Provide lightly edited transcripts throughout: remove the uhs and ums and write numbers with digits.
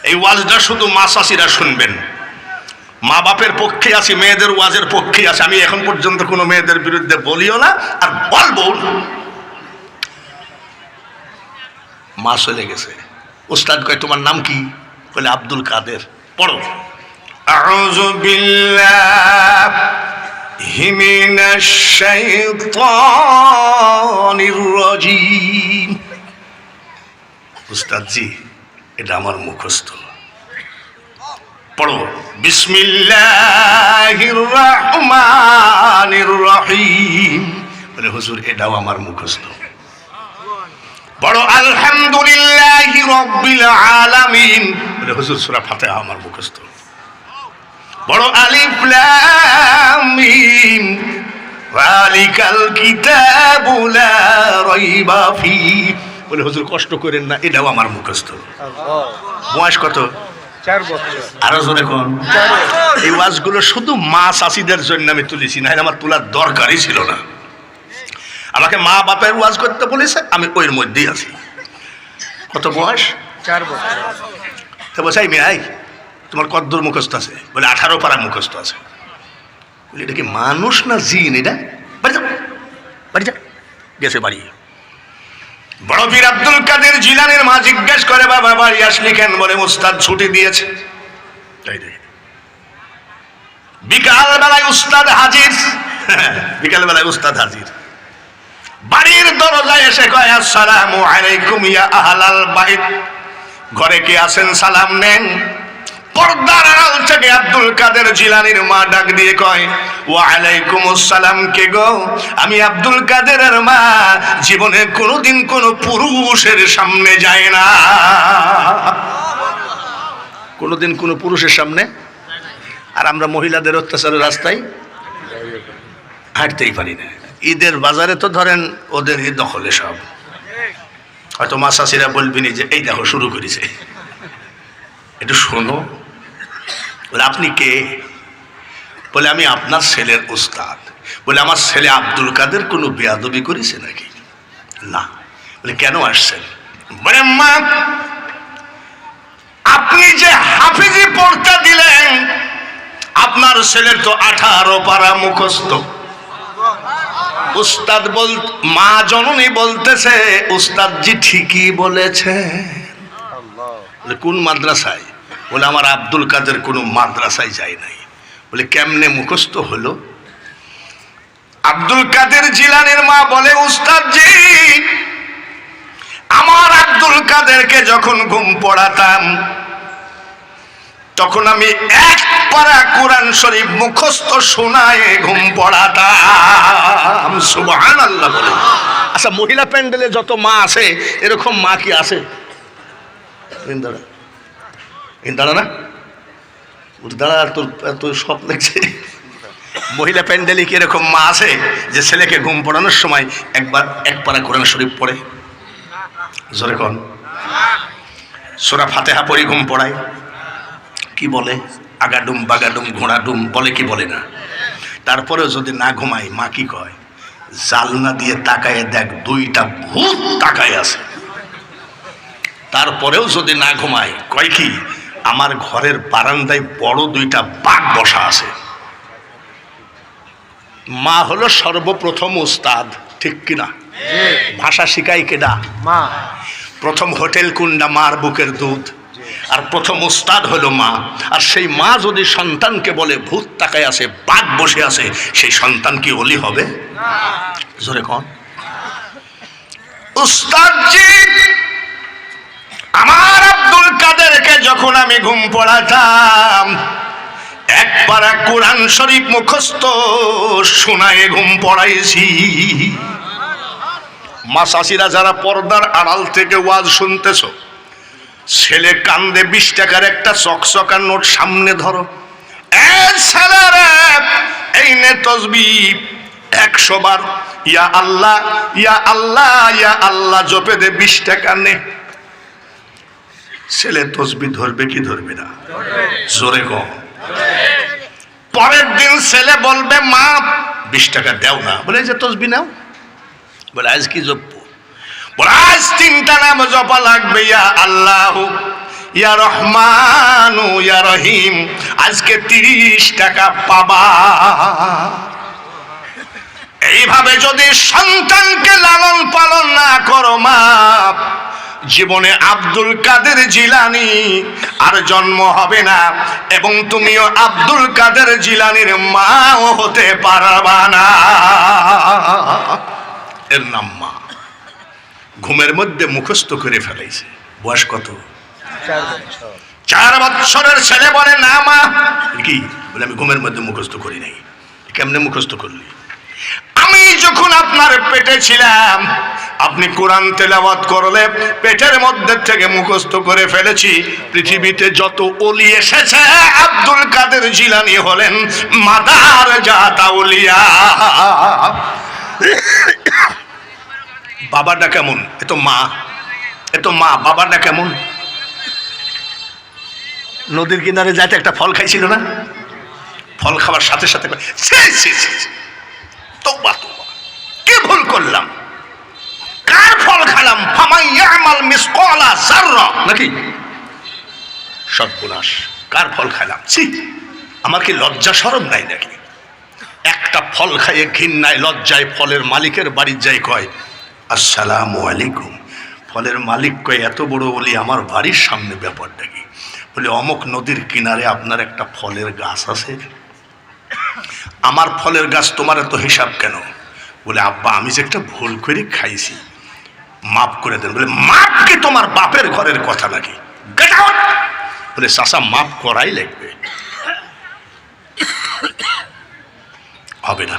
এই ওয়াজটা শুধু মা চাষিরা শুনবেন। মা বাপের পক্ষে আছি, মেয়েদের ওয়াজের পক্ষে আছে। আমি এখন পর্যন্ত কোনো মেয়েদের বিরুদ্ধে বলিও না, আর বলবো না। মা চলে গেছে, উস্তাদ কয় তোমার নাম কি? বলে আব্দুল কাদের। পড়ো। আউযু বিল্লাহি মিনাশ শাইতানির রাজীম। উস্তাদ জি, এটা আমার মুখস্থ। পড়ো। বিসমিল্লাহির রহমানির রহিম। বলে হুজুর এটাও আমার মুখস্থ। বড় আলহামদুলিল্লাহি রাব্বিল আলামিন। বলে হুজুর সূরা ফাতিহা আমার মুখস্থ। বড় আলিফ লাম মিম যালিকাল কিতাবু লা রাইবা ফি। বলে হুজুর কষ্ট করেন না, এটাও আমার মুখস্থ। বয়স কত? 4 বছর। আরো জোরে কোন? এই ওয়াজগুলো শুধু মা চাষিদের জন্য আমি তুলেছি, না আমার তোলার দরকারই ছিল না। আমাকে মা বাপের ওয়াজ করতে বলেছে, আমি ওর মধ্যেই আছি। কত বয়স? 4 বছর। তো বসাই মেয়াই তোমার কদ্দুর মুখস্থ আছে? বলে 18 পারা মুখস্থ আছে। বলি এটা কি মানুষ না জিন? এটা বাড়ি যাও, বাড়ি যা। গেছে বাড়ি। বড় পীর আব্দুল কাদের জিলানীর মা জিজ্ঞেস করে বাবা বাড়ি আসলি কেন? বলে উস্তাদ ছুটি দিয়েছে। তাই দেখে বিকাল বেলায় উস্তাদ হাজির। বিকাল বেলায় উস্তাদ হাজির। বাড়ির দরজায় এসে কয় আসসালামু আলাইকুম ইয়া আহলাল বাইত। ঘরে কে আছেন সালাম নেন। পর্দার আড়াল থেকে আব্দুল কাদের জিলানীর মা ডাক দিয়ে কয় ওয়া আলাইকুমুস সালাম। কে গো? আমি আব্দুল কাদেরের মা। জীবনে কোনোদিন কোনো পুরুষের সামনে যায় না। কোনোদিন কোনো পুরুষের সামনে। আর আমরা মহিলাদের অত্যাচারের রাস্তায় হাঁটতেই পারি না। ঈদের বাজারে তো ধরেন ওদের ঈদ দখলে সব। হয়তো মা চাষিরা বলবেনি যে এই দেখো শুরু করেছে, একটু শোনো। বলে আপনি কে? বলে আমি আপনার ছেলের উস্তাদ। বলে আমার ছেলে আব্দুল কাদের কোনো বেয়াদবি করেছে নাকি? না। বলে কেন আসছেন? বলে মা আপনি যে হাফিজি পড়তে দিলেন, আপনার ছেলের তো 18 পারা মুখস্থ। উস্তাদ মা জননী বলতেছে উস্তাদ জি ঠিকই বলেছে। বলে কোন মাদ্রাসায়? বলে আমার আব্দুল কাদের কোনো মাদ্রাসায় যায় নাই। বলে কেমনে মুখস্থ হলো? আব্দুল কাদের জিলানীর মা বলে উস্তাদ জি আমার আব্দুল কাদেরকে যখন ঘুম পড়াতাম তখন আমি 1 পারা কোরআন শরীফ মুখস্থ শোনায় ঘুম পড়াতাম। সুবহানাল্লাহ বলে। আচ্ছা মহিলা প্যান্ডেলে যত মা আছে এরকম মা কি আছে? দাঁড়া না, দাঁড়া। তোর সব লাগছে। মহিলা প্যান্ডেলে কি এরকম মা আছে যে ছেলেকে ঘুম পড়ানোর সময় একবার 1 পারা কোরআন শরীফ পড়ে? জোরে কোন? সূরা ফাতিহা পড়ে ঘুম পড়ায়। কি বলে? আগাডুম বাগাডুম ঘোড়াডুম বলে কি বলে না? তারপরেও যদি না ঘুমায় মা কি কয়? জালনা দিয়ে তাকায় দেখ 2টা ভূত তাকায় আছে। তারপরেও যদি না ঘুমায় কয় কি? আমার ঘরের বারান্দায় বড় 2টা বাঘ বসা আছে। মা হলো সর্বপ্রথম উস্তাদ, ঠিক কিনা? ভাষা শিখাই কেডা? মা। প্রথম হোটেল কুন্ডা মার বুকের দুধ, আর প্রথম উস্তাদ হলো মা। আর সেই মা যদি সন্তানকে বলে ভূত তাকায় আছে, বাঘ বসে আছে, সেই সন্তান কি ওলি হবে? জোরে কোন? উস্তাদ জি আমার আব্দুল কাদেরকে যখন আমি ঘুম পড়াতাম 1 পারা কোরআন শরীফ মুখস্থ শোনায় ঘুম পড়াইছি। মা চাষিরা যারা পর্দার আড়াল থেকে ওয়াজ শুনতেছ, ছেলে কান্দে 20 টাকার একটা চকচকা নোট সামনে ধরো। এই নে তসবিহ 100 বার ইয়া আল্লাহ ইয়া আল্লাহ ইয়া আল্লাহ জপে দে, 20 টাকা নে। ছেলে তসবিহ ধরবে কি ধরবে না? জোরে কম। পরের দিন ছেলে বলবে মা 20 টাকা দাও না। বলে যে তসবিহ নাও। বলে আজ কি জপবো? বলে আজ 3টা নাম জপা লাগবে, ইয়া আল্লাহ ইয়া রহমানু ইয়া রহিম, আজকে 30 টাকা পাবা। এইভাবে যদি সন্তানকে লালন পালন না করো মা, জীবনে আব্দুল কাদের জিলানী আর জন্ম হবে না, এবং তুমিও আব্দুল কাদের জিলানীর মাও হতে পারবা না। এর নাম মা। ঘুমের মধ্যে মুখস্থ করে ফেলাইছে। বয়স কত? 4 বছরের ছেলে বলে না মা। কি বলে? আমি ঘুমের মধ্যে মুখস্থ করি নাই। কেমনে মুখস্থ করলি? আমি যখন আপনার পেটে ছিলাম, আপনি কোরআন তেলাওয়াত করলে পেটের মধ্যে থেকে মুখস্থ করে ফেলেছি। পৃথিবীতে যত ওলি এসেছে, আব্দুল কাদের জিলানী হলেন মাদার জাত আউলিয়া। বাবাটা কেমন? এ তো মা, এ তো মা। বাবাটা কেমন? নদীর কিনারে যাইতে একটা ফল খাইছিল না? ফল খাওয়ার সাথে সাথে তওবা তওবা, কি ভুল করলাম? কার ফল খেলাম? ফামান ইয়ামাল মিসকালা যাররা, নাকি? সর্বনাশ, কার ফল খেলাম? ছি, আমার কি লজ্জা শরম নাই নাকি? একটা ফল খাইয়ে ঘৃণায় লজ্জায় ফলের মালিকের বাড়ি যাই, কয় আসসালামু আলাইকুম। ফলের মালিক কয় এত বড় বলি আমার বাড়ির সামনে, ব্যাপারটা কি? বলে অমুক নদীর কিনারে আপনার একটা ফলের গাছ আছে। আমার ফলের গাছ, তোমার এত হিসাব কেন? বলে আব্বা আমি যে একটা ভুল করে খাইছি, মাফ করে দেন। বলে মাপ কি তোমার বাপের ঘরের কথা নাকি? Get out. বলে চাচা মাফ করাই লাগবে। হবে না।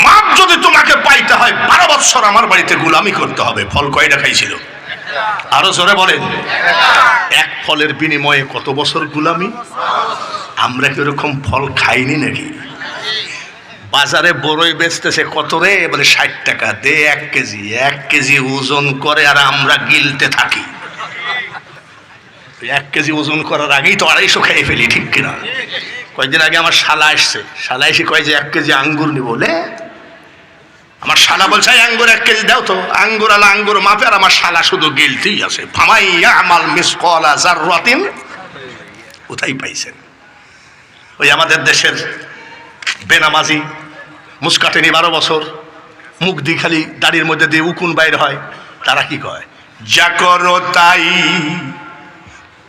মাপ যদি তোমাকে পাইতে হয় 12 বছর আমার বাড়িতে গোলামি করতে হবে। ফল কয়টা খাইছিল? আরো জোরে বলেন। এক ফলের বিনিময়ে কত বছর গোলামি? আমরা কি ওরকম ফল খাইনি নাকি? বাজারে বড়ই বেচতেছে কত রে? বলে 60 টাকা। দে 1 কেজি। 1 কেজি ওজন করে আর আমরা গিলতে থাকি। 1 কেজি ওজন করার আগেই তো 250 খেয়ে ফেলি, ঠিক কিনা? কয়েকদিন আগে আমার শালা আসছে। শালা এসে কয় যে 1 কেজি আঙ্গুর নিব। বলে আমার শালা বলছে আঙ্গুর 1 কেজি দাও তো। আঙ্গুর আলা আঙ্গুর মাপে, আর আমার শালা শুধু গিলতেই আছে। ফামান ইয়ামাল মিসকালা যাররাতিন। কোথায় পাইছেন? ওই আমাদের দেশের বেনামাজি মুস্কাটেনি 12 বছর, মুখ দিয়ে খালি দাড়ির মধ্যে দিয়ে উকুন বাইর হয়। তারা কি কয়? যা করো তাই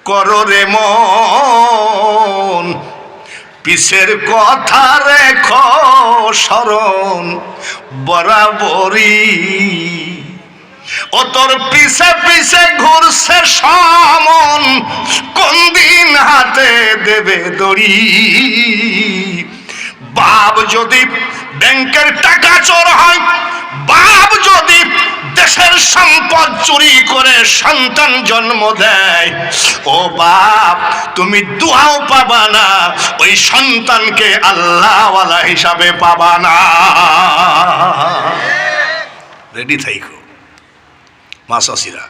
করো রে মন, পিছের কথা রেখো স্মরণ বরাবরই। ও তোর পিছে পিছে ঘুরছে সমন, কোন দিন হাতে দেবে দড়ি। বাপ যদি ব্যাংকের টাকা চোর হয়, বাপ যদি দেশের সম্পদ চুরি করে সন্তান জন্ম দেয়, ও বাপ তুমি দুয়াও পাবা না, ওই সন্তানকে আল্লাহওয়ালা হিসাবে পাবা না। রেডি থাইকো। মাসাসিরা,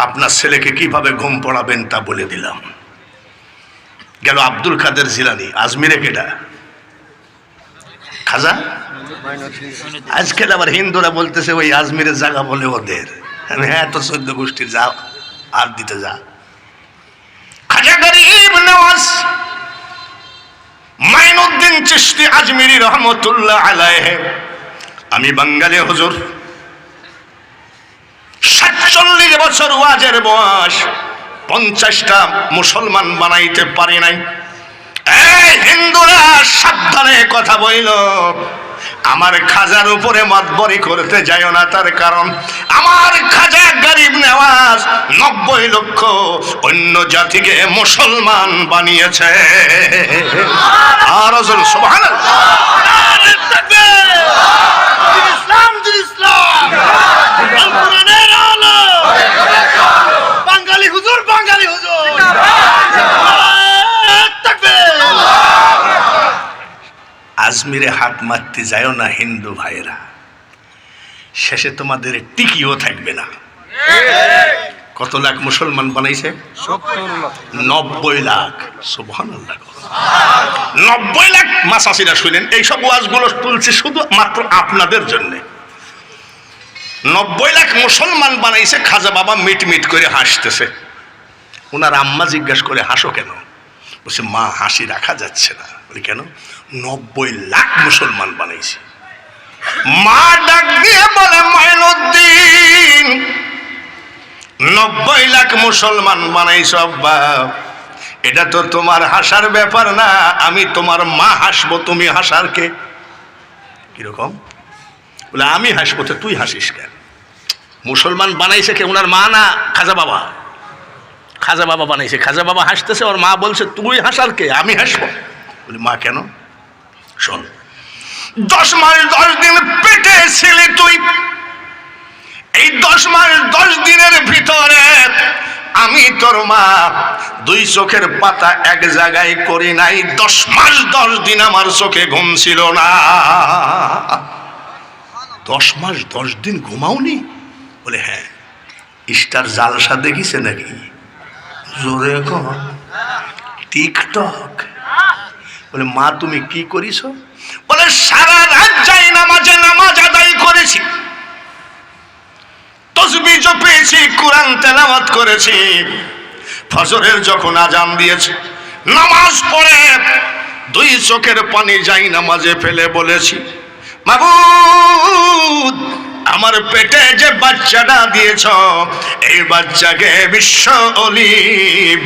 আপনার ছেলেকে কিভাবে ঘুম পড়াবেন তা বলে দিলাম। গেল আব্দুল কাদের জিলানী। আজমিরে কেটা? খাজা। আজকাল আবার হিন্দুরা বলতেছে ওই আজমিরের জায়গা বলে ওদের। হ্যাঁ, তো 14 গোষ্ঠীর যা আর দিতে যা। খাজা গরিব নওয়াজ মাইনুদ্দিন চিশতি আজমিরি রহমতুল্লাহ আলাইহি। আমি বাঙালি হুজুর, 47 বছর ওয়াজের বয়স, 50টা মুসলমান বানাইতে পারি নাই। এই হিন্দুরা সাবধানে কথা বইল। আমার খাজার উপরে মাতবরি করতে যাইও না, তার কারণ আমার খাজা গরিব নওয়াজ 90 লক্ষ অন্য জাতিকে মুসলমান বানিয়েছে। আর সুবহানাল্লাহ। বাঙালি হুজুর, বাঙালি হুজুর। আজমিরে হাত মারতে যায়ও না হিন্দু ভাইরা, শেষে তোমাদের টিকিও থাকবে না। কত লাখ মুসলমান বানাইছে? 90 লাখ। সুবহানাল্লাহ। 90 লাখ। মাসাসিরা শুনেন, এইসব ওয়াজগুলো তুলছে শুধু মাত্র আপনাদের জন্য। 90 লাখ মুসলমান বানাইছে। খাজা বাবা মিট মিট করে হাসতেছে। ওনার আম্মা জিজ্ঞাসা করে হাসো কেন? বলছে মা হাসি রাখা যাচ্ছে না। বলি কেন? 90 লাখ মুসলমান বানাইছে। মা ডাক দিয়ে বলে মঈনুদ্দিন 90 লাখ মুসলমান বানাইছ আব্বা, এটা তো তোমার হাসার ব্যাপার না, আমি তোমার মা হাসবো, তুমি হাসার কে? কিরকম? বলে আমি হাসবো তো তুই হাসিস কেন? মুসলমান বানাইছে কে? ওনার মা না খাজা বাবা? খাজা বাবা বানাইছে, খাজা বাবা হাসতেছে, ওর মা বলছে তুই হাসার কে, আমি হাসবো। বলি মা কেন? শোন, 10 মাস 10 দিন পেটে ছিলি তুই, এই 10 মাস 10 দিনের ভিতরে আমি তোর মা 2 চোখের পাতা এক জায়গায় করি নাই। 10 মাস 10 দিন আমার চোখে ঘুম ছিল না। 10 মাস 10 দিন ঘুমাওনি? বলে হ্যাঁ। স্টার জালসা দেখিছে নাকি? জোরে কর। টিকটক? বলে মা তুমি কি করিস? বলে সারা রাত যাই নামাজ আদায় করেছি, তসবিহ জপেছি, কোরআন তেলাওয়াত করেছি। ফজরের যখন আজান দিয়েছে নামাজ পড়ে 2 চোখের পানি যাই নামাজে ফেলে বলেছি মাবুদ আমার পেটে যে বাচ্চাটা দিয়েছ এই বাচ্চাকে বিশ্ব ওলি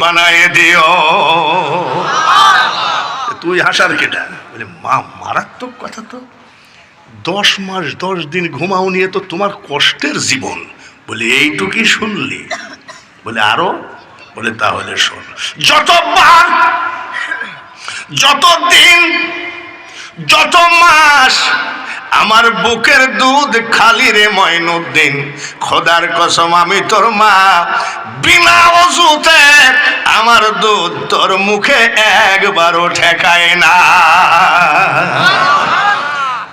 বানায় দিও। তুই হাসার কেটা? বলে মা মারাত্মক কথা তো, 10 মাস 10 দিন ঘুমাও নিয়ে তো তোমার কষ্টের জীবন। বলে এইটুকুই শুনলি? বলে আরো? বলে তাহলে শোন, যতবার যত দিন যত মাস আমার বুকের দুধ খালি রে মঈনুদ্দিন, খোদার কসম আমি তোর মা বিনা ওযুতে আমার দুধ তোর মুখে একবারও ঠেকায় না।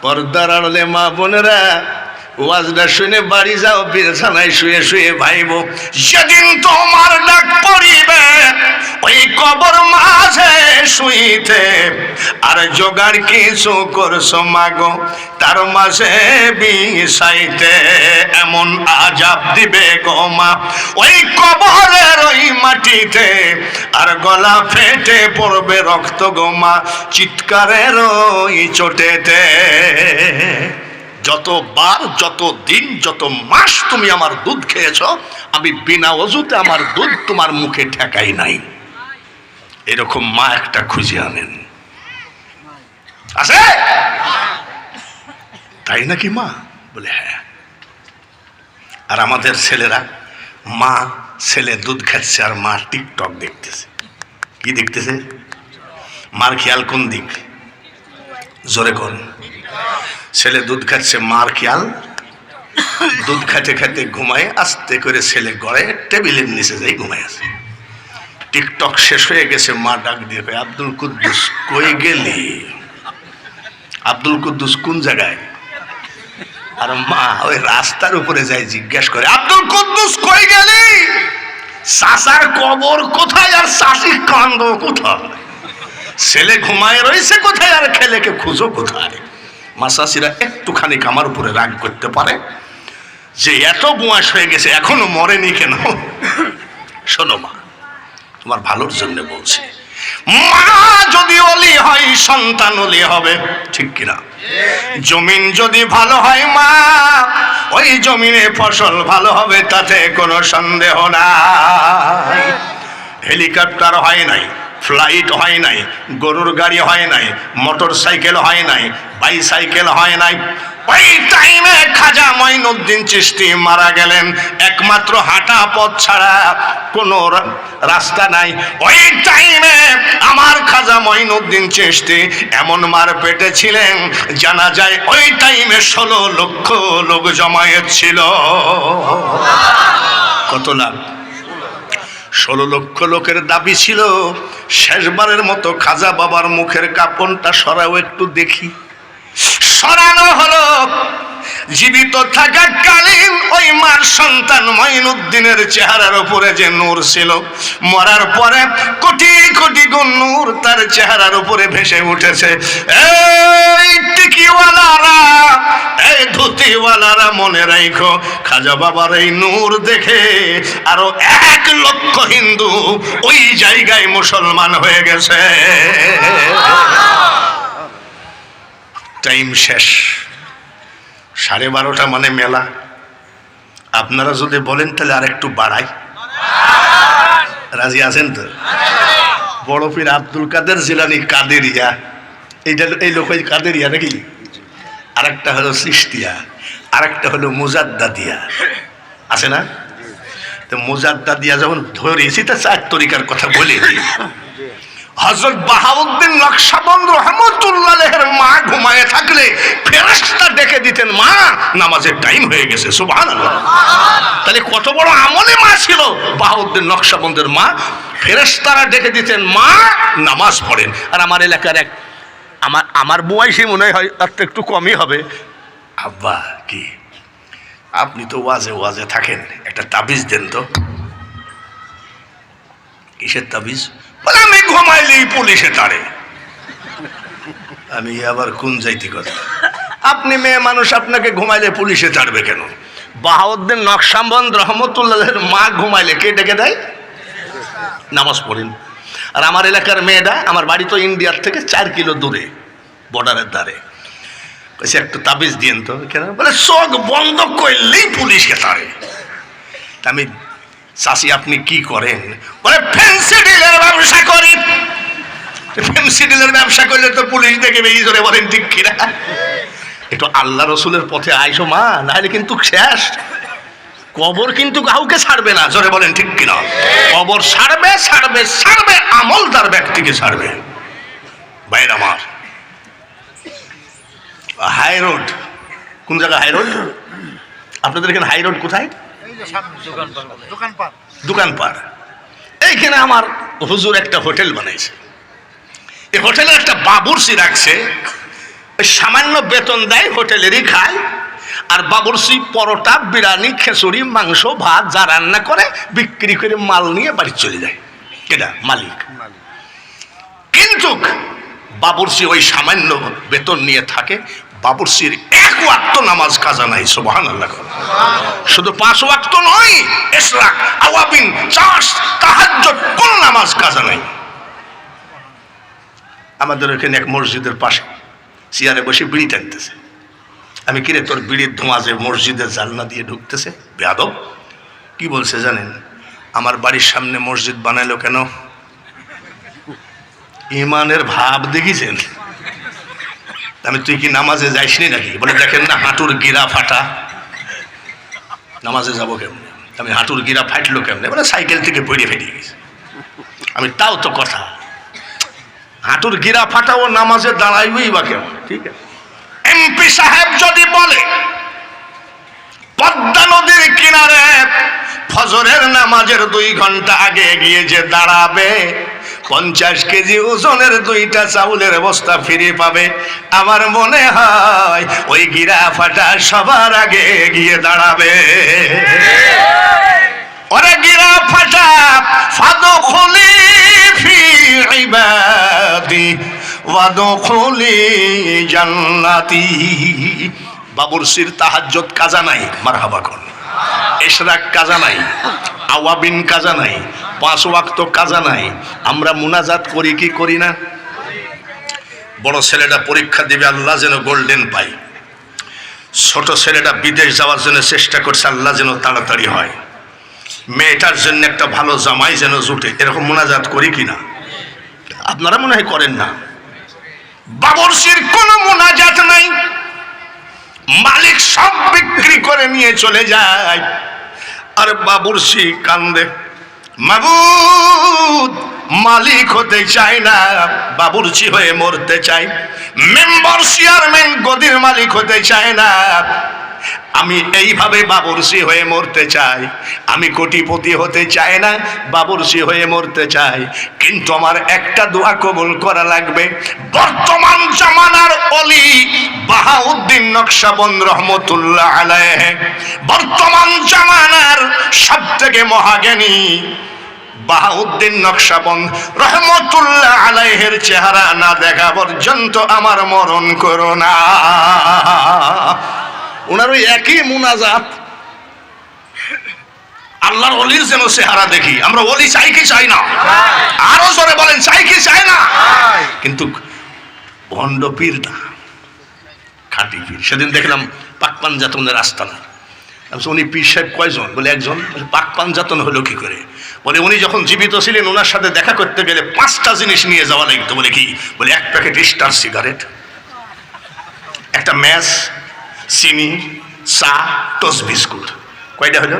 পর্দার আড়ালে মা বোনেরা ওয়াজটা শুনে বাড়ি যাও, বিছানায় শুয়ে শুয়ে ভাইব যেদিন তোমার ডাক পড়িবে ওই কবর মাঝে শুইতে আর জোগাড় কিছু করছো মাগো তার মাঝে বিষাইতে, এমন আজাব দিবে গো মা ওই কবরের ওই মাটিতে, আর গলা ফেটে পড়বে রক্ত গো মা চিৎকারের ওই চোটেতে। যতবার যত দিন যত মাস তুমি আমার দুধ খেয়েছ আমি বিনা ওযুতে আমার দুধ তোমার মুখে ঠেকাই নাই। এরকম মা একটা খুঁজে আনেন, আছে? তাই নাকি মা? বলে হ্যাঁ। আর আমাদের ছেলেরা, মা ছেলে দুধ খাচ্ছে আর মা টিকটক দেখতেছে। কি দেখতেছে? মার খেয়াল কোন দিক? জোরে কোন? ছেলে দুধ খাচ্ছে, মার খেয়াল দুধ খাইতে খাইতে ঘুমায়, আস্তে করে ছেলে গড়ে টেবিলের নিচে যাই ঘুমায় আছে। টিকটক শেষ হয়ে গেছে, মা ডাক দিয়ে কয় আব্দুল কুদ্দুস কই গেলি? আব্দুল কুদ্দুস কোন জায়গায়? আর মা ওই রাস্তার উপরে যাই জিজ্ঞেস করে আব্দুল কুদ্দুস কই গেলি? চাচার কবর কোথায় আর চাষির কান্দ কোথায়? ছেলে ঘুমায় রয়েছে কোথায় আর ছেলেকে খুঁজো কোথায়? মাসাসিরা একটুখানি আমার উপরে রাগ করতে পারে যে এত বয়স হয়ে গেছে এখনো মরেনি কেন? শোনো মা, তোমার ভালোর জন্য বলছি, মা যদি ওলি হয় সন্তান ওলি হবে, ঠিক কিনা? জমিন যদি ভালো হয় মা ওই জমিনে ফসল ভালো হবে, তাতে কোনো সন্দেহ নাই। হেলিকপ্টার হয় নাই, ফ্লাইট হয় নাই, গরুর গাড়ি হয় নাই, মোটর সাইকেল হয় নাই, বাইসাইকেল হয় নাই। ওই টাইমে খাজা মঈনুদ্দিন চিশতি মারা গেলেন, একমাত্র হাঁটা পথ ছাড়া কোনো রাস্তা নাই। ওই টাইমে আমার খাজা মঈনুদ্দিন চিশতি এমন মার পেটে ছিলেন, জানা যায় ওই টাইমে 16 লক্ষ লোক জমায়েত ছিল। কত লাখ? 16 লক্ষ লোকের দাবি ছিল শেষবারের মতো খাজা বাবার মুখের কাপড়টা সরাও একটু দেখি। সরানো হলো, জীবিত থাকাকালীন ওই মার সন্তান মঈনুদ্দিনের চেহারার উপরে যে নূর ছিল, মরার পরে কোটি কোটি গুণ নূর তার চেহারার উপরে ভেসে উঠেছে। এই টিকিওয়ালারা, এই ধুতিওয়ালারা মনে রাখো, খাজা বাবার এই নূর দেখে আরো 1 লক্ষ হিন্দু ওই জায়গায় মুসলমান হয়ে গেছে। টাইম শেষ, 12:30 মানে মেলা। আপনারা যদি বলেন তাহলে আর একটু বাড়াই, রাজি আছেন তো? বড় পীর আব্দুল কাদের জিলানী কাদেরিয়া, এইটা এই লোক ওই কাদেরিয়া নাকি? আরেকটা হলো চিশতিয়া, আরেকটা হলো মুজাদ্দাদিয়া, আছে না? তো মুজাদ্দাদিয়া যখন ধরেছি তা 4 তরিকার কথা বলে দিই। হযরত বাহাউদ্দিন নকশবন্দ রহমতুল্লাহের মা ঘুমায়ে থাকলে ফেরেশতা ডেকে দিতেন, মা নামাজের টাইম হয়ে গেছে। সুবহানাল্লাহ। তাহলে কত বড় আমলে মা ছিল বাহাউদ্দিন নকশবন্দের মা। ফেরেশতারা ডেকে দিতেন, মা নামাজ পড়েন। আর আমার এলাকার আমার বয়সী মনে হয় তার তো একটু কমই হবে, আব্বা কি আপনি তো ওয়াজে ওয়াজে থাকেন, একটা তাবিজ দেন তো। কিসের তাবিজ? বলে আমি ঘুমাইলেই পুলিশে তাড়ে। আমি আবার কোন যাইতি কথা, আপনি মেয়ে মানুষ, আপনাকে ঘুমাইলে পুলিশে তাড়বে কেন? বাহাউদ্দিন নকশবন্দ রহমতুল্লাহের মা ঘুমাইলে কে ডেকে দেয়? নামাজ পড়েন। আর আমার এলাকার মেয়েটা, আমার বাড়ি তো ইন্ডিয়ার থেকে 4 কিলো দূরে, বর্ডারের ধারে, কইছে একটু তাবিজ দিয়েন তো। কেন? বলে চোখ বন্ধ করলেই পুলিশকে তাড়ে। আমি, চাষি আপনি কি করেন? বলে ফ্যান্সি ডিলের ব্যবসা করি। ফ্যান্সি ডিলের ব্যবসা করলে তো পুলিশ দেখে বেরিয়ে ধরে, বলেন ঠিক কিনা? একটু আল্লাহ রসুলের পথে আইসো মা, নাহলে কিন্তু শেষ। কবর কিন্তু কাউকে ছাড়বে না, জোরে বলেন ঠিক কিনা? কবর ছাড়বে ছাড়বে ছাড়বে, আমলদার ব্যক্তিকে ছাড়বে। বাইরে আমার হাই রোড, কোন জায়গা হাই রোড? আপনাদের এখানে হাই রোড কোথায়? দোকানপাড়। এইখানে আমার হুজুর একটা হোটেল বানাইছে। এই হোটেলে একটা বাবুর্চি রাখছে, সামান্য বেতন দেয়, হোটেলেরই খায়। আর বাবুর্চি পরোটা, বিরিয়ানি, খিচুড়ি, মাংস, ভাত যা রান্না করে বিক্রি করে মাল নিয়ে বাড়ি চলে যায়। এটা মালিক। কিন্তু বাবুর্চি ওই সামান্য বেতন নিয়ে থাকে। বাবুর্চির 1 ওয়াক্ত নামাজ কাজা নাই। সুবহানাল্লাহ। শুধু 5 ওয়াক্ত নয়, ইশরাক, আওয়াবিন, চাষ, তাহাজ্জুদ, কোন নামাজ কাজা নাই। আমাদের এখানে এক মসজিদের পাশে চেয়ারে বসে বিড়ি টানতেছে। আমি কিরে তোর বিড়ির ধোঁয়া যে মসজিদের জানলা দিয়ে ঢুকতেছে, বেয়াদব। কি বলছে জানেন? আমার বাড়ির সামনে মসজিদ বানাইলো কেন? ইমানের ভাব দেখিছেন? আমি, তুই কি নামাজে যাইসনি নাকি? বলে দেখেন না, হাঁটুর গিরা ফাটা, নামাজে যাবো কেমন? আমি, হাঁটুর গিরা ফাটলো কেমনে? বলে সাইকেল থেকে পড়ে ফেলে গেছে। আমি, তাও তো কথা, হাঁটুর গিরা ফাটাও নামাজে দাঁড়াইবই বা কেমন? ঠিক আছে। এমপি সাহেব যদি বলে পদ্মা নদীর কিনারে ফজরের নামাজের 2 ঘন্টা আগে গিয়ে যে দাঁড়াবে, 50 কেজি ওজনের 2টা চাউলের বস্তা ফিরে পাবে, আমার মনে হয় ওই গিরা ফাটা সবার আগে গিয়ে দাঁড়াবে। ওরে গিরা ফাটা, ফাদখুলি ফি ইবাদি ওয়াদখুলি জান্নাতি। বাবুর্চির তাহাজ্জুদ কাজা নাই, মারহাবা কোন। ইশরাক কাজা নাই, আওয়াবিন কাজা নাই, 5 ওয়াক্ত কাজা নাই। আমরা মুনাজাত করি কি করি না? বড় ছেলেটা পরীক্ষা দিবে, আল্লাহ যেন গোল্ডেন পাই। ছোট ছেলেটা বিদেশ যাওয়ার জন্য চেষ্টা করছে, আল্লাহ যেন তাড়াতাড়ি হয়। মেয়েটার জন্য একটা ভালো জামাই যেন জুটে, এরকম মুনাজাত করি কিনা? আপনারা মনে হয় করেন না। বাবুর্চির কোনো মুনাজাত নাই, মালিক সব বিক্রি করে নিয়ে চলে যায়। আর বাবুর্চি কান্দে, মাবুদ মালিক হতে চায় না, বাবুর্চি হয়ে মরতে চাই। মেম্বার চেয়ারম্যান গদির মালিক হতে চায় না। আমি এইভাবে বাবুরসি হয়ে মরতে চাই, আমি কোটিপতি হতে চাই না, বাবুরসি হয়ে মরতে চাই, কিন্তু আমার একটা দোয়া কবুল করা লাগবে। বর্তমান জামানার অলি বাহাউদ্দিন নকশবন্দ রহমতুল্লাহ আলাইহ, বর্তমান জামানার সবথেকে মহাজ্ঞানী বাহাউদ্দিন নকশবন্দ রহমতুল্লাহ আলাইহের চেহারা না দেখা পর্যন্ত আমার মরণ করো না। ওনার ওই একই মুনাজাত, আল্লাহর ওলির যেন চেহারা দেখি। আমরা ওলি চাই কি চাই না? আরো জোরে বলেন, চাই কি চাই না? কিন্তু ভণ্ড পীর না, খাঁটি পীর। সেদিন দেখলাম পাকপান জাতনের আস্তানা, উনি পীর সাহেব কয়জন? বলে একজন। পাকপান জাতন হলো কি করে? বলে উনি যখন জীবিত ছিলেন ওনার সাথে দেখা করতে গেলে 5টা জিনিস নিয়ে যাওয়া লাগতো। বলে কি? বলে 1 প্যাকেট স্টার সিগারেট, একটা ম্যাচ, চিনি, চা, টোস বিস্কুট। কয়টা হলো?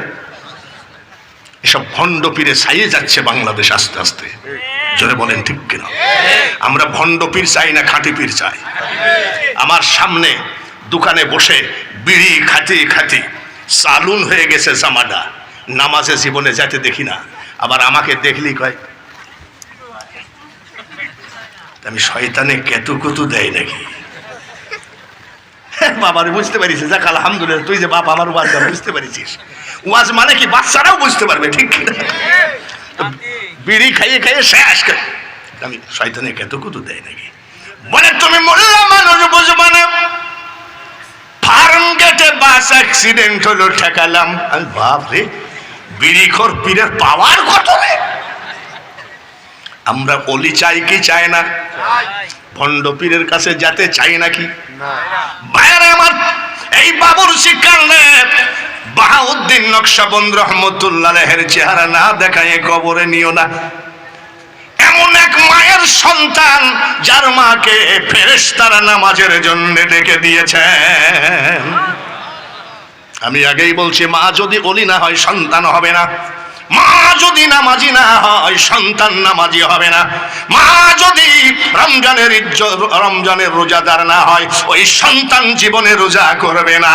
এসব ভণ্ড পীরে ছাইয়ে যাচ্ছে বাংলাদেশ আস্তে আস্তে। জোরে বলেন ঠিক কিনা? আমরা ভণ্ড পীর চাই না, খাঁটি পীর চাই। আমার সামনে দোকানে বসে বিড়ি খাতি খাতি চালুন হয়ে গেছে জামাটা, নামাজে জীবনে যাতে দেখি না, আবার আমাকে দেখলি কয় আমি শয়তানে কেতুকুতু দেয় নাকি। বাবার বুঝতে পারিস, যাক আলহামদুলিল্লাহ, তুই যে বাপ আমার ওয়াজ বুঝতে পারিস। ওয়াজ মানে কি বাচ্চারাও বুঝতে পারবে, ঠিক কিনা? বিড়ি খাইয়ে খাইয়ে শেষ করে আমি শয়তানে কেতুকুতু দেয় নাকি। বলে তুমি মোল্লা মানুষ বুঝবো না, ফার্ম গেটে বাস অ্যাক্সিডেন্ট হলো, ঠেকালাম। বাপ রে, বিড়িখোর পীরের পাওয়ার কত রে! আমরা অলি চাই কি চাই না? ভণ্ড পীরের কাছে যেতে চাই নাকি? ভাইরা আমার, এই বাবুরসি কারণে বাহাউদ্দিন নকশবন্দ রহমতুল্লাহ আলাইহির চেহারা না দেখায় কবরে নিও না। এমন এক মায়ের সন্তান যার মাকে ফেরেশতারা নামাজের জন্য ডেকে দিয়েছেন। আমি আগেই বলছি, মা যদি অলি না হয় সন্তান হবে না, মা যদি নামাজি না হয় সন্তান নামাজি হবে না, মা যদি রমজানের রোজাদার না হয় ওই সন্তান জীবনে রোজা করবে না।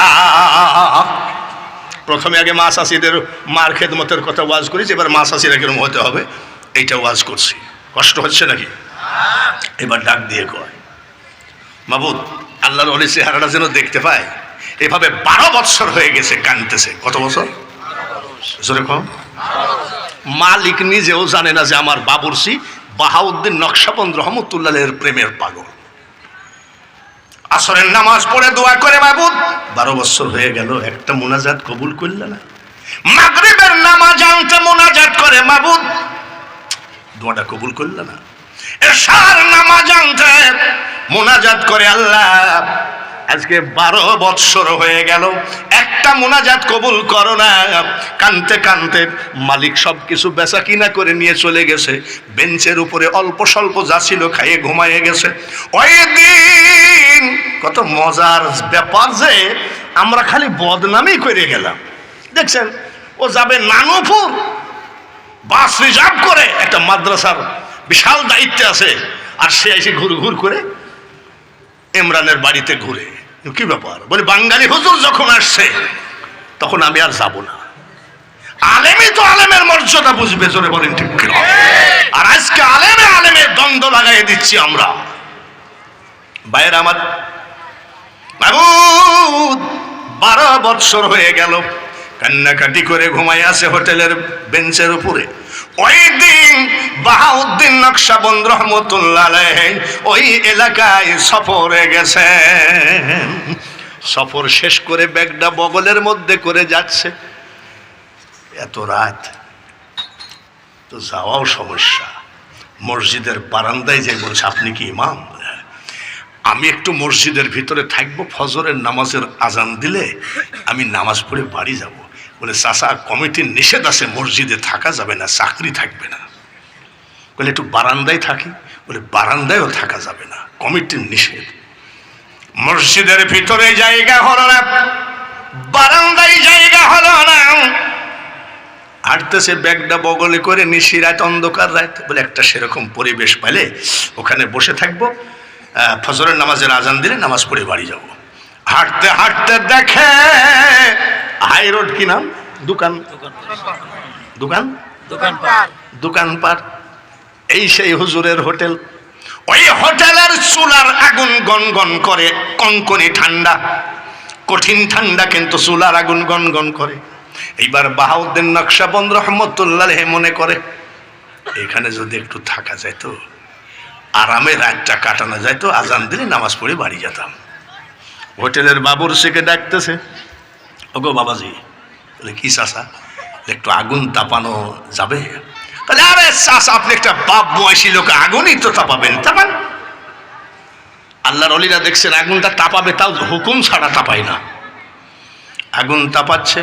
প্রথমে আগে মা চাষিদের মার খেদমতের কথা ওয়াজ করেছি, এবার মা চাষিরা কিরকম হতে হবে এইটা ওয়াজ করছি। কষ্ট হচ্ছে নাকি? এবার ডাক দিয়ে কয়, মাবুদ আল্লাহর ওলি চেহারাটা যেন দেখতে পায়। এভাবে 12 বছর হয়ে গেছে কাঁদতেছে। কত বছর? জোরে কম। মালিক নিজেও জানে না যে আমার বাবুরসি বাহাউদ্দিন নকশবন্দ রহমতুল্লাহ আলাইহির প্রেমের পাগল। আসরের নামাজ পড়ে দোয়া করে, মাবুদ 12 বছর হয়ে গেল একটা মুনাজাত কবুল করলে না। মাগরিবের নামাজ আনতে মুনাজাত করে, মাবুদ দোয়াটা কবুল করলে না। এশার নামাজ আনতে মুনাজাত করে, আল্লাহ আজকে 12 বছর হয়ে গেল একটা মুনাজাত কবুল করো না। কানতে কানতে মালিক সব কিছু বেচা কিনা করে নিয়ে চলে গেছে। বেঞ্চের উপরে অল্প স্বল্প যা ছিল খাইয়ে ঘুমাইয়ে গেছে। ওই দিন কত মজার ব্যাপার যে আমরা খালি বদনামই করে গেলাম। দেখছেন, ও যাবে নানুপুর, বাস রিজার্ভ করে, একটা মাদ্রাসার বিশাল দায়িত্বে আছে, আর সে এসে ঘুর করে ইমরানের বাড়িতে ঘুরে। কি ব্যাপার? বলে বাঙালি হুজুর যখন আসছে তখন আমি আর যাব না। আলেমই তো আলেমের মর্যাদা বুঝবে। জোরে বলেন ঠিক কিনা? আর আজকে আলেমের দ্বন্দ্ব লাগাই দিচ্ছি আমরা। ভাইয়েরা আমার, 12 বছর হয়ে গেল কান্নাকাটি করে ঘুমাই আছে হোটেলের বেঞ্চের উপরে। ওই দিন বাহাউদ্দিন নকশবন্দ রহমতুল্লাহ আলাইহি ওই এলাকায় সফরে গেছেন। সফর শেষ করে ব্যাগটা বগলের মধ্যে করে যাচ্ছে। এত রাত তো যাওয়াও সমস্যা। মসজিদের বারান্দায় যে বলছে, আপনি কি ইমাম? আমি একটু মসজিদের ভিতরে থাকবো, ফজরের নামাজের আজান দিলে আমি নামাজ পড়ে বাড়ি যাব। বলে চাচা, কমিটির নিষেধ আছে, মসজিদে থাকা যাবে না, চাকরি থাকবে না। বলে একটু বারান্দায় থাকি। বলে বারান্দায়ও থাকা যাবে না, কমিটির নিষেধ। মসজিদের ভিতরে জায়গা হলো না, বারান্দায় জায়গা হলো না। হাঁটতেছে ব্যাগটা বগলে করে, নিশি রাত, অন্ধকার রাত। বলে একটা সেরকম পরিবেশ পেলে ওখানে বসে থাকবো, ফজরের নামাজের আজান দিলে নামাজ পড়ে বাড়ি যাব। হাঁটতে হাঁটতে দেখে হাই রোড, কি নাম? দোকান, দোকান, দোকানপাট। এই সেই হুজুরের হোটেল। ওই হোটেলের চুলার আগুন গনগন করে, কনকনে ঠান্ডা, কঠিন ঠান্ডা, কিন্তু চুলার আগুন গনগন করে। এইবার বাহাউদ্দিন নকশবন্দ রহমতুল্লাহ মনে করে এখানে যদি একটু থাকা যায় তো, আরামে রাতটা কাটানো যায় তো, আজান দিলে নামাজ পড়ে বাড়ি যেতাম। হোটেলের বাবুর্চিকে ডাকতেছে, ওগো বাবাজি। বলে কি চাচা, একটু আগুন তাপানো যাবে? তাহলে আরে চাচা, আপনি একটা বাপ বয়সী লোক, আগুনই তো তাপাবেন, তাপান। আল্লাহর ওলিরা দেখছেন আগুনটা তাপাবে, তাও হুকুম ছাড়া তাপায় না। আগুন তাপাচ্ছে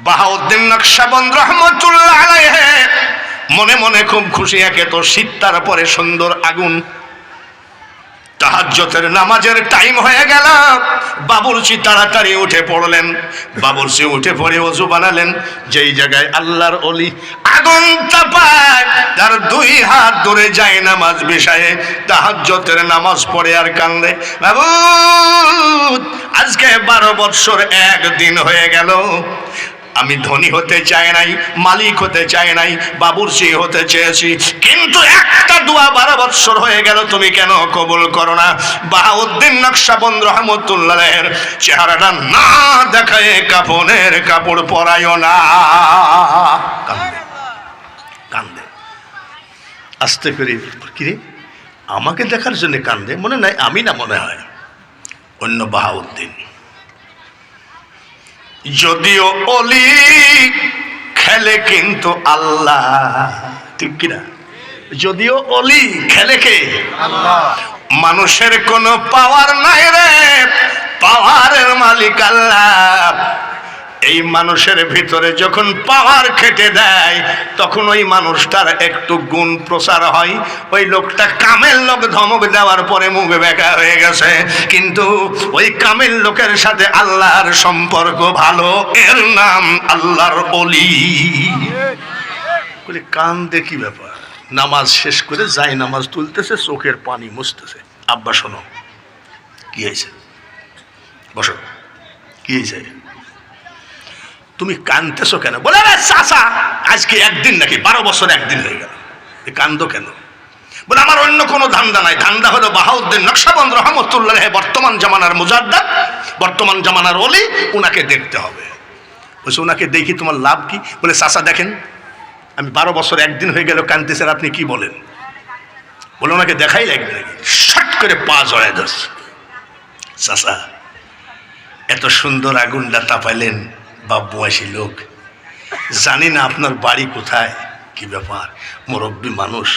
বাহাউদ্দিন নকশবন্দ রহমতুল্লাহ আলাইহি মনে মনে খুব খুশি। একে তো শীত, তারপরে সুন্দর আগুন। তাহাজ্জুদের নামাজের টাইম হয়ে গেল। বাবুর্চি তাড়াতাড়ি উঠে পড়লেন। বাবুর্চি উঠে পড়ে ওযু বানালেন। যেই জায়গায় আল্লাহর ওলি আগুন তাপায়, তার দুই হাত ধরে যায় নামাজ বিষয়ে তাহাজ্জুদের নামাজ পড়ে আর কান্দে, মাবুদ আজকে 12 বছর 1 দিন হয়ে গেল, আমি ধনী হতে চাই নাই, মালিক হতে চাই নাই, বাবুর্চি হতে চেয়েছি, কিন্তু একটা দোয়া 12 বছর হয়ে গেল তুমি কেন কবুল করো না? বাহাউদ্দিন নকশবন্দ রহমতুল্লাহের চেহারাটা না দেখায় কাফনের কাপড় পরায়ও না। কান্দে আস্তে করে। কিরে, আমাকে দেখার জন্য কান্দে? মনে নাই আমি না, মনে হয় অন্য বাহাউদ্দিন। যদিও অলি খেলে কিন্তু আল্লাহ, ঠিক কিনা? যদিও অলি খেলে কে? আল্লাহ। মানুষের কোনো পাওয়ার নাই রে, পাওয়ারের মালিক আল্লাহ। এই মানুষের ভিতরে যখন পাওয়ার খেটে দেয়, তখন ওই মানুষটার একটু গুণ প্রচার হয়। ওই লোকটা কামেল লোক, ধমক দেওয়ার পরে মুখে বেঁকা হয়ে গেছে, কিন্তু ওই কামেল লোকের সাথে আল্লাহর সম্পর্ক ভালো, এর নাম আল্লাহর ওলি। বলে কান্দে কি ব্যাপার? নামাজ শেষ করে যাই নামাজ তুলতেছে, চোখের পানি মুছতেছে। আব্বা শোনো, কি হয়েছে? বসো, কি হয়েছে? তুমি কাঁদতেছো কেন? বলে আরে চাচা, আজকে 1 দিন নাকি 12 বছর 1 দিন হয়ে গেল, কান্দো কেন? বলে আমার অন্য কোনো ধান্দা নাই, ধান্দা হলো বাহাউদ্দিন নকশবন্দ রহমতুল্লাহ বর্তমান জামানার মুজাদ্দাদ, বর্তমান জামানার ওলি, উনাকে দেখতে হবে। বলছে উনাকে দেখি তোমার লাভ কি? বলে চাচা দেখেন, আমি 12 বছর 1 দিন হয়ে গেল কাঁদতেছেন, আপনি কি বলেন? বলে ওনাকে দেখাই লাগবে নাকি? শট করে পা জড়ায় ধরছে। চাচা, এত সুন্দর আগুনটা তাপাইলেন, বাপ বয়সী লোক, জানি না আপনার বাড়ি কোথায়, কি ব্যাপার, মুরব্বী মানুষ,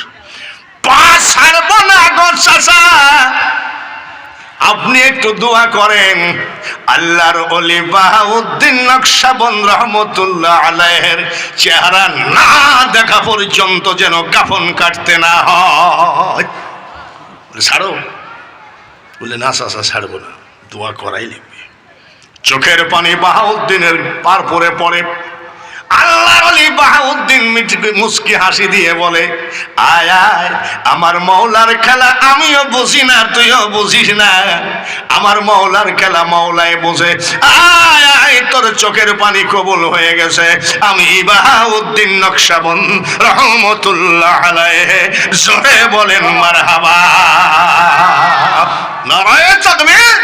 পা ছাড়ব না গো চাচা, আপনি একটু দোয়া করেন আল্লাহর ওলি বাহাউদ্দিন নকশবন্দ রহমতুল্লাহ আলাইহির চেহারা না দেখা পর্যন্ত যেন কাফন কাটতে না হয়। ছাড়ো? বলে না চাচা, ছাড়বো না, দোয়া করাই লিখবে। চোখের পানি বাহাউদ্দিনের পার পরে পড়ে। আল্লাহর ওলি বাহাউদ্দিন মুস্কি হাসি দিয়ে বলে, আয় আয়, আমার মওলার খেলা আমিও বুঝি না, তুইও বুঝিস না, আমার মওলার খেলা মওলাই বোঝে। আয় আয়, তোর চোখের পানি কবুল হয়ে গেছে, আমি বাহাউদ্দিন নকশবন্দ রহমতুল্লাহ আলাইহি। জোরে বলেন মারহাবা, নারায়ে তাকবীর।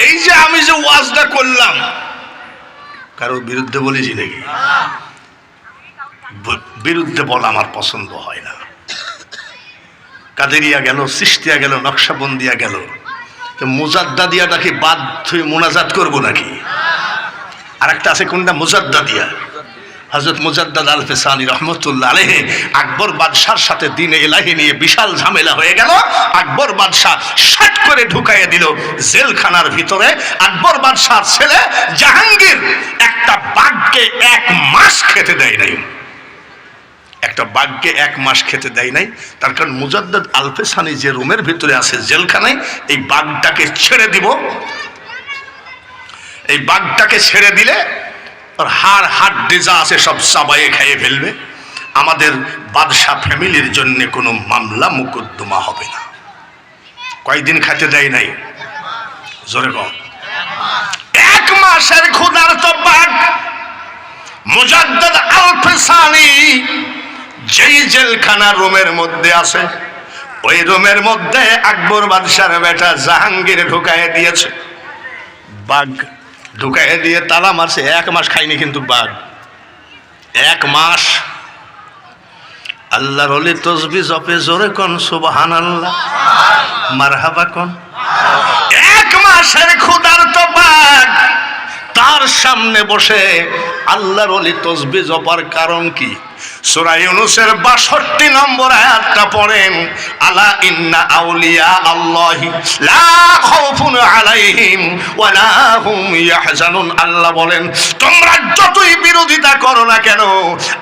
এই যে আমি যে ওয়াজটা করলাম, কারোর বিরুদ্ধে বলেছি নাকি? বিরুদ্ধে বলা আমার পছন্দ হয় না। কাদেরিয়া গেল, চিশতিয়া গেল, নকশবন্দিয়া গেল, মুজাদ্দাদিয়া নাকি বাদ হয়ে মোনাজাত করবো নাকি? আর একটা আছে কোনটা? মুজাদ্দাদিয়া। হযরত মুজাদ্দাদ আল-ফিসানি রহমতুল্লাহ আলাইহি আকবর বাদশার সাথে দ্বীন ইলাহি নিয়ে বিশাল ঝামেলা হয়ে গেল। আকবর বাদশাহ শট করে ঢুকাইয়ে দিল জেলখানার ভিতরে। আকবর বাদশার ছেলে জাহাঙ্গীর একটা বাঘকে 1 মাস খেতে দেয় নাই, একটা বাঘকে 1 মাস খেতে দেয় নাই। তার কারণ মুজাদ্দাদ আল-ফিসানি যে রুমের ভিতরে আছে জেলখানায়, এই বাঘটাকে ছেড়ে দিব, এই বাঘটাকে ছেড়ে দিলে আর হাড় যা আছে সব চাবাইয়ে খেয়ে ফেলবে, আমাদের বাদশাহ ফ্যামিলির জন্য কোনো মামলা মুকদ্দমা হবে না। কয়দিন খাইতে দেয় নাই? জোরে কম। 1 মাসের ক্ষুধার্ত বাঘ মুজাদ্দাদ আল-ফিসানি যেই জেলখানা রোমের মধ্যে আছে, ওই রোমের মধ্যে আকবর বাদশার বেটা জাহাঙ্গীর ঢুকাইয়ে দিয়েছে। বাঘ ঢুকাইয়ে দিয়ে তালা মারছে। 1 মাস খায়নি কিন্তু বাঘ। 1 মাস। আল্লাহর ওলি তসবিহ জপে, জোরে কোন সুবহানাল্লাহ, মারহাবা কোন। 1 মাসের ক্ষুধার্ত বাঘ তার সামনে বসে আল্লাহর ওলি তসবিহ জপার কারণ কি? সূরা ইউনূসের ৬২ নম্বর আয়াতটা পড়েন। আলা ইন্না আউলিয়া আল্লাহি লা খাউফুন আলাইহিম ওয়া লা হুম ইয়াহজানুন। আল্লাহ বলেন, তোমরা যতই বিরোধিতা করো না কেন,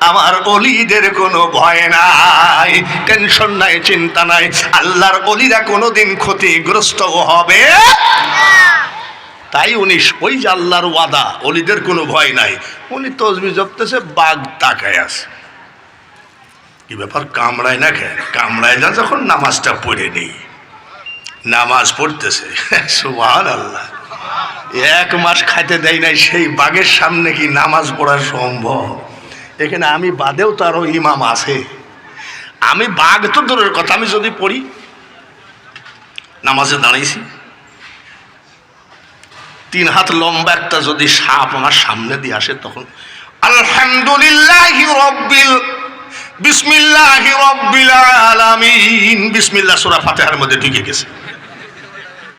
আমার ওলিদের কোনো ভয় নাই, টেনশন নাই, চিন্তা নাই। আল্লাহর ওলিরা কোনোদিন ক্ষতিগ্রস্ত হবে না। তাই উনি ওই যে আল্লাহর ওয়াদা, ওলিদের কোনো ভয় নাই, উনি তসবিহ জপতেছে, বাঘ তাকায় আছে। কি ব্যাপার, কামড়ায় না কেন? কামড়ায় না যখন নামাজটা পড়ে নেই, নামাজ পড়তেছে। সুবহানাল্লাহ। 1 মাস খাইতে দেয় নাই সেই বাঘের সামনে কি নামাজ পড়া সম্ভব? এখানে আমি বাদেও তো আরো ইমাম আছে। আমি বাঘ তো দূরের কথা, আমি যদি পড়ি, নামাজে দাঁড়িয়েছি, 3 হাত লম্বা একটা যদি সাপ আমার সামনে দিয়ে আসে, তখন আলহামদুলিল্লাহি রাব্বিল বিসমিল্লাহি রাব্বিল আলামিন, বিসমিল্লাহ সূরা ফাতিহার মধ্যে ঢুকে গেছে।